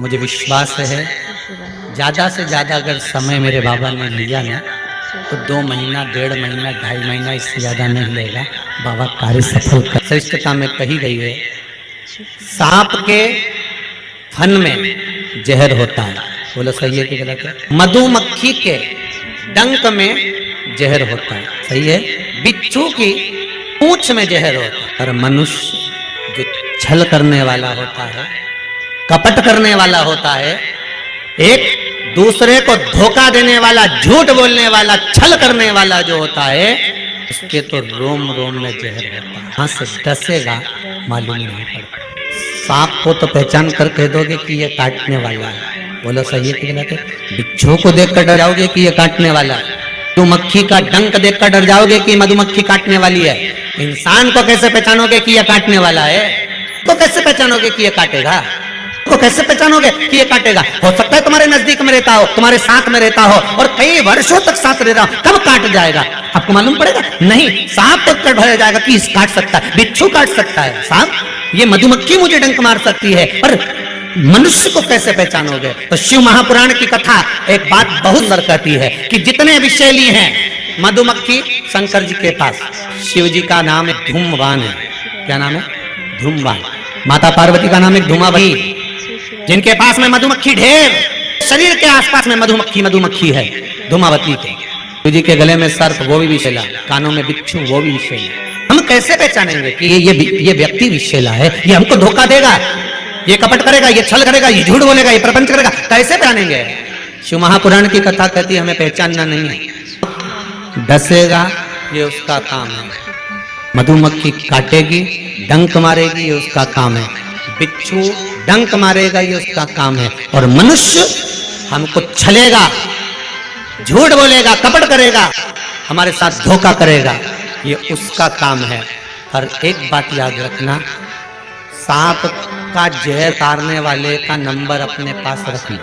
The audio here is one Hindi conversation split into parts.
मुझे विश्वास है ज़्यादा से ज़्यादा अगर समय मेरे बाबा ने लिया ना तो 2 महीना, 1.5 महीना, 2.5 महीना, इससे ज़्यादा नहीं लेगा। बाबा कार्य सफल कर। श्रेष्ठता में कही गई है, सांप के फन में जहर होता है। बोलो सही है कि गलत है? मधुमक्खी के डंक में जहर होता है, सही है? बिच्छू की पूंछ में जहर होता है। और मनुष्य जो छल करने वाला होता है, कपट करने वाला होता है, एक दूसरे को धोखा देने वाला, झूठ बोलने वाला, छल करने वाला जो होता है, उसके तो रोम रोम में जहर होता है। कहां से डसेगा मालूम नहीं पड़ता। सांप को तो पहचान कर कह दोगे कि ये काटने वाला है। बोलो सही है कि गलत है? बिच्छू को देखकर डर जाओगे कि ये काटने वाला है। मधुमक्खी का डंक देखकर डर जाओगे कि मधुमक्खी काटने वाली है। इंसान को कैसे पहचानोगे कि ये काटने वाला है? तो कैसे पहचानोगे कि ये काटेगा? तो कैसे पहचानोगे कि ये काटेगा? हो सकता है तुम्हारे नजदीक में रहता हो, तुम्हारे साथ में रहता हो और कई वर्षों तक साथ रह रहा हो, कब काट जाएगा आपको मालूम पड़ेगा? नहीं, सांप तक कट भर जाएगा कि काट सकता है, बिच्छू काट सकता है, सांप, ये मधुमक्खी मुझे डंक मार सकती है, पर मनुष्य को कैसे पहचानोगे? तो शिव महापुराण की कथा एक बात बहुत सुंदर कहती है कि जितने विषैली हैं मधुमक्खी शंकर जी के पास, शिव जी का नाम है धूमवान है। क्या नाम है? धूमवान। माता पार्वती का नाम है धूमावती, जिनके पास में मधुमक्खी ढेर, शरीर के आसपास में मधुमक्खी है, धूमावती के। शिव जी के गले में सर्प, वो भी विषैला, कानों में बिच्छू, वो भी विषैला। हम कैसे पहचानेंगे कि ये व्यक्ति विषैला है, ये हमको धोखा देगा, ये कपट करेगा, ये छल करेगा, ये झूठ बोलेगा, ये प्रपंच करेगा? कैसे पहचानेंगे? शिव महापुराण की कथा कहती है हमें पहचानना नहीं है। डसेगा ये उसका काम है, मधुमक्खी काटेगी, डंक मारेगी, ये उसका काम है, बिच्छू डंक मारेगा, ये उसका काम है, और मनुष्य हमको छलेगा, झूठ बोलेगा, कपट करेगा, हमारे साथ धोखा करेगा, ये उसका काम है। पर एक बात याद रखना, सांप का जहर काटने वाले का नंबर अपने पास रखना।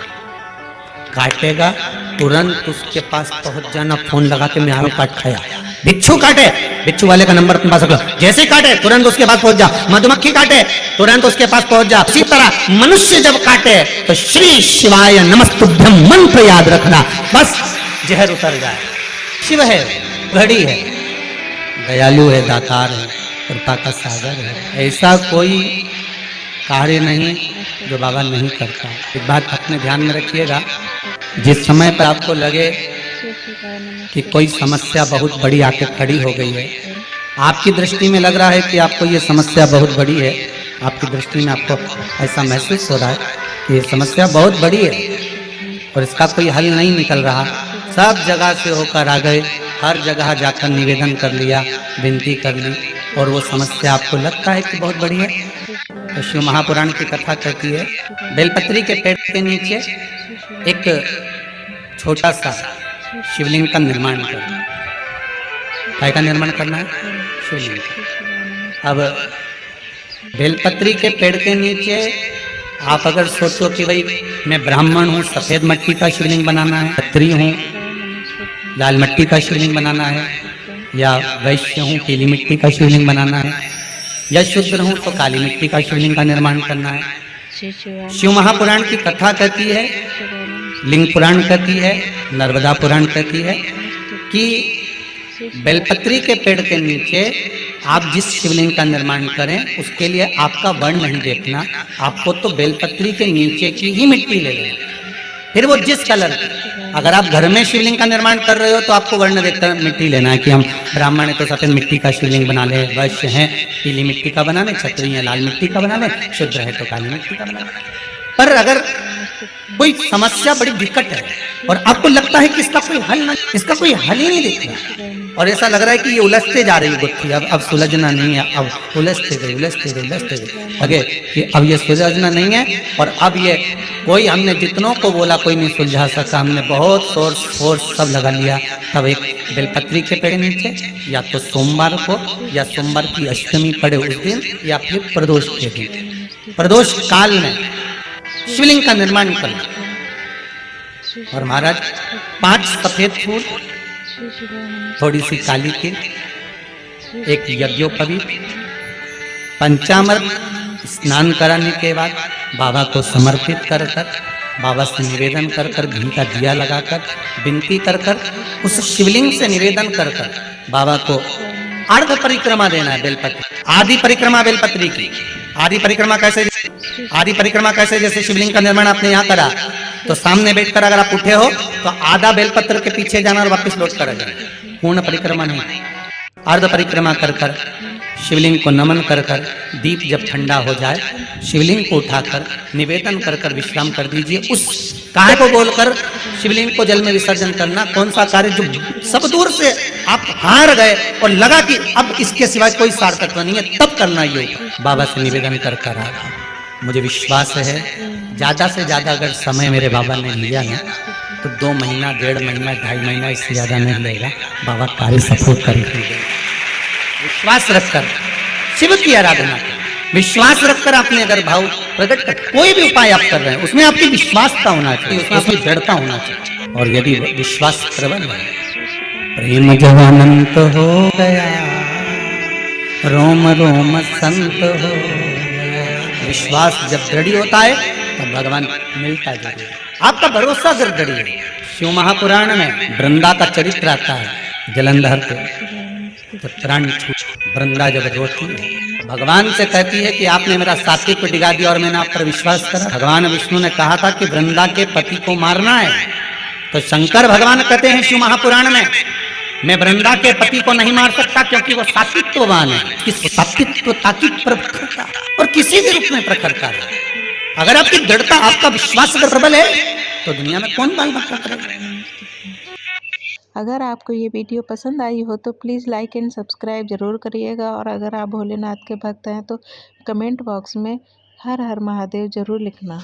काटेगा तुरंत उसके पास पहुंच जाना, फोन लगा के मैं आऊं, काट खाया। बिच्छू काटे, बिच्छू वाले का नंबर अपने पास रख लो, जैसे ही काटे तुरंत उसके पास पहुंच जा। मधुमक्खी काटे तुरंत उसके पास पहुंच जा। इसी तरह मनुष्य जब काटे तो श्री शिवाय नमस्तुभ्यम मंत्र याद रखना, बस जहर उतर जाए। शिव है, घड़ी है, दयालु है, दातार है, कृपा का सागर है। ऐसा कोई कार्य नहीं जो बाबा नहीं करता। एक बात अपने ध्यान में रखिएगा, जिस समय पर आपको लगे कि कोई समस्या बहुत बड़ी आके खड़ी हो गई है, आपकी दृष्टि में लग रहा है कि आपको ये समस्या बहुत बड़ी है, आपकी दृष्टि में आपको ऐसा महसूस हो रहा है कि ये समस्या बहुत बड़ी है और इसका कोई हल नहीं निकल रहा, सब जगह से होकर आ गए, हर जगह जाकर निवेदन कर लिया, विनती कर ली, और वो समस्या आपको लगता है कि बहुत बड़ी है, तो शिव महापुराण की कथा कहती है बेलपत्री के पेड़ के नीचे एक छोटा सा शिवलिंग का निर्माण करना। काय का निर्माण करना है? शिवलिंग। अब बेलपत्री के पेड़ के नीचे आप अगर सोचो कि भाई मैं ब्राह्मण हूँ, सफेद मिट्टी का शिवलिंग बनाना है, क्षत्रिय हूँ, लाल मिट्टी का शिवलिंग बनाना है, या वैश्य हूँ, पीली मिट्टी का शिवलिंग बनाना है, या शूद्र हूँ तो काली मिट्टी का शिवलिंग का निर्माण करना है। शिव महापुराण की कथा कहती है, लिंग पुराण कहती है, नर्मदा पुराण कहती है कि बेलपत्री के पेड़ के नीचे आप जिस शिवलिंग का निर्माण करें उसके लिए आपका वर्ण नहीं देखना, आपको तो बेलपत्री के नीचे की ही मिट्टी ले लेना, फिर वो जिस कलर की। अगर आप घर में शिवलिंग का निर्माण कर रहे हो तो आपको वर्ण देखकर मिट्टी लेना है कि हम ब्राह्मण है तो सफेद मिट्टी का शिवलिंग बना ले, वैश्य हैं पीली मिट्टी का बना ले, क्षत्रिय है लाल मिट्टी का बना ले, शूद्र है तो काली मिट्टी का बना ले। पर अगर कोई समस्या बड़ी विकट है और आपको लगता है कि इसका कोई हल नहीं, इसका कोई हल ही नहीं दिख रहा, और ऐसा लग रहा है कि ये उलझते जा रही गुत्थी, अब सुलझना नहीं है, अब उलझते गए लगे कि अब ये सुलझना नहीं है, और अब ये कोई, हमने जितनों को बोला कोई नहीं सुलझा सका, हमने बहुत फोर्स सब लगा लिया। तब एक बेलपत्री के पेड़ नीचे या तो सोमवार को या सोमवार की अष्टमी पड़े उस दिन, या फिर प्रदोष के दिन, प्रदोष काल में शिवलिंग का निर्माण कर। और महाराज 5 सफेद फूल, थोड़ी सी काली तिल, एक यज्ञोपवीत, पंचामृत स्नान कराने के बाद बाबा को समर्पित कर कर, बाबा से निवेदन कर कर, घी का दिया लगाकर विनती कर कर, उस शिवलिंग से निवेदन कर कर बाबा को अर्ध परिक्रमा देना है बेलपत्र। आदि परिक्रमा बेलपत्री की। आदि परिक्रमा कैसे? आदि परिक्रमा कैसे? जैसे शिवलिंग का निर्माण आपने यहाँ करा तो सामने बैठकर अगर आप उठे हो तो आधा बेलपत्र के पीछे जाना और वापस लौट कर आ जाना। पूर्ण परिक्रमा नहीं, अर्ध परिक्रमा कर कर शिवलिंग को नमन कर कर, दीप जब ठंडा हो जाए शिवलिंग को उठाकर निवेदन कर कर विश्राम कर दीजिए। उस कार्य को बोलकर शिवलिंग को जल में विसर्जन करना। कौन सा कार्य जो सब दूर से आप हार गए और लगा कि अब इसके सिवाय कोई सार्थकता नहीं है, तब करना ये। बाबा से निवेदन कर कर आ, मुझे विश्वास है ज्यादा से ज्यादा अगर समय मेरे बाबा ने लिया ना तो 2 महीना, 1.5 महीना, 2.5 महीना, इससे ज्यादा नहीं लेगा। बाबा कार्य सफल कर देंगे। विश्वास रखकर शिव की आराधना कर, विश्वास रखकर आपने अगर भाव प्रकट कर, कोई भी उपाय आप कर रहे हैं उसमें आपकी विश्वासता होना चाहिए, उसमें आपकी दृढ़ता होना चाहिए। और यदि विश्वास प्रबल है, प्रेम जब अनंत हो गया, रोम रोम संत हो गया। विश्वास जब दृढ़ होता है तब भगवान मिलता है। आपका भरोसा अगर दृढ़ है, शिव महापुराण में वृंदा का चरित्र आता है। जलंधर पे तो प्राण छूट वृंदा जब रोती है, भगवान से कहती है कि आपने मेरा सात्विक पे डिगा दिया और मैंने आप पर विश्वास करा। भगवान विष्णु ने कहा था कि वृंदा के पति को मारना है, तो शंकर भगवान कहते हैं शिव महापुराण में, मैं वृंदा के पति को नहीं मार सकता क्योंकि वो सात्वित्ववान है। किस सात्वित्वता की प्रखरता और किसी भी रूप में प्रखरता है। अगर आपकी दृढ़ता, आपका विश्वास अगर प्रबल है तो दुनिया में कौन बाल बच्चा करेगा। अगर आपको ये वीडियो पसंद आई हो तो प्लीज़ लाइक एंड सब्सक्राइब ज़रूर करिएगा। और अगर आप भोलेनाथ के भक्त हैं तो कमेंट बॉक्स में हर हर महादेव ज़रूर लिखना।